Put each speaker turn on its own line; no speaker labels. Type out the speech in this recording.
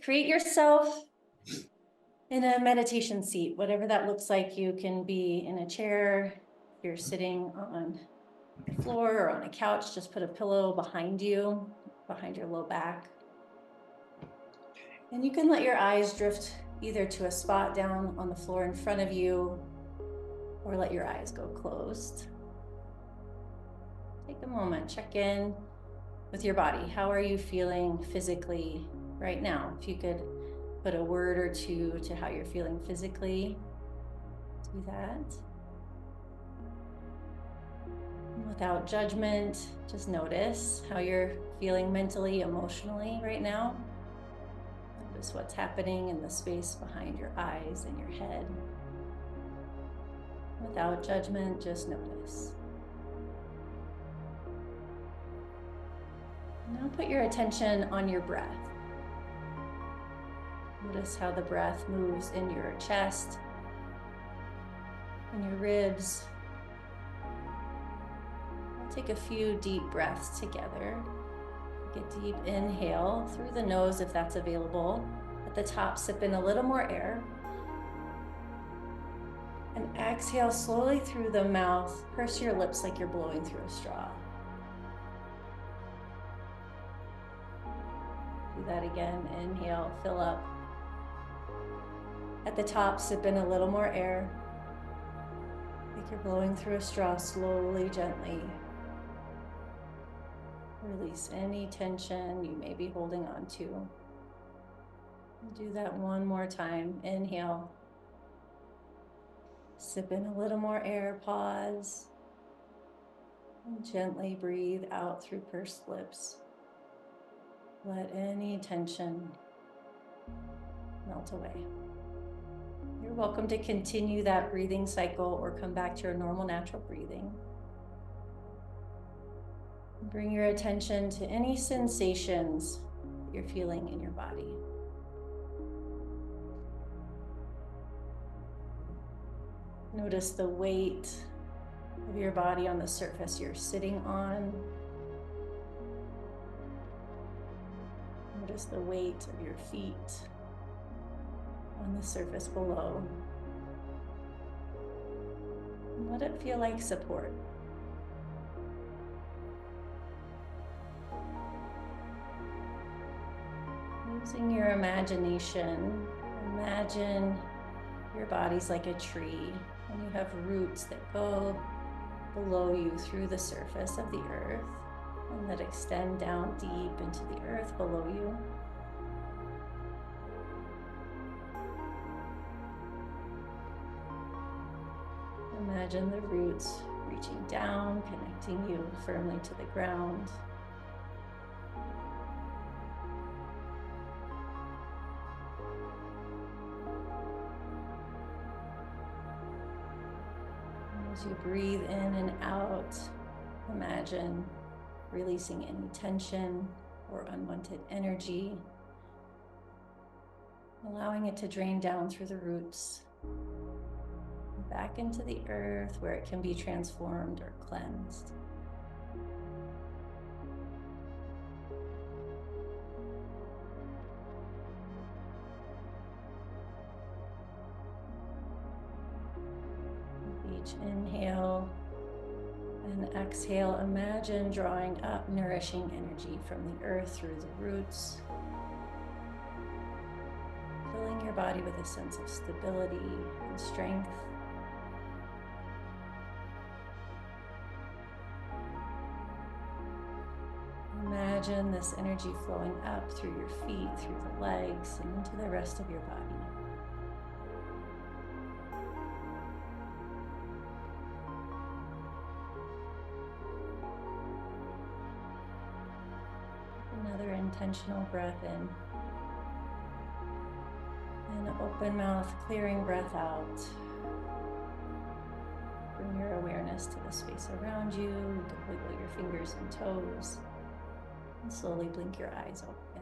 Create yourself in a meditation seat, whatever that looks like. You can be in a chair, you're sitting on the floor or on a couch, just put a pillow behind you, behind your low back. And you can let your eyes drift either to a spot down on the floor in front of you, or let your eyes go closed. Take a moment, check in with your body. How are you feeling physically right now? If you could put a word or two to how you're feeling physically, do that. Without judgment, just notice how you're feeling mentally, emotionally right now. Notice what's happening in the space behind your eyes and your head. Without judgment, just notice. Now put your attention on your breath. Notice how the breath moves in your chest, in your ribs. We'll take a few deep breaths together. Take a deep inhale through the nose if that's available. At the top, sip in a little more air. And exhale slowly through the mouth. Purse your lips like you're blowing through a straw. Do that again. Inhale, fill up. At the top, sip in a little more air. Like you're blowing through a straw, slowly, gently. Release any tension you may be holding on to. Do that one more time. Inhale. Sip in a little more air, pause. And gently breathe out through pursed lips. Let any tension melt away. You're welcome to continue that breathing cycle or come back to your normal natural breathing. Bring your attention to any sensations that you're feeling in your body. Notice the weight of your body on the surface you're sitting on. Notice the weight of your feet on the surface below. And let it feel like support. Using your imagination, imagine your body's like a tree, and you have roots that go below you through the surface of the earth and that extend down deep into the earth below you. Imagine the roots reaching down, connecting you firmly to the ground. As you breathe in and out, imagine releasing any tension or unwanted energy, allowing it to drain down through the roots, back into the earth where it can be transformed or cleansed. Each inhale and exhale, imagine drawing up nourishing energy from the earth through the roots, filling your body with a sense of stability and strength. Imagine this energy flowing up through your feet, through the legs, and into the rest of your body. Another intentional breath in. And an open mouth, clearing breath out. Bring your awareness to the space around you. You can wiggle your fingers and toes. And slowly blink your eyes open.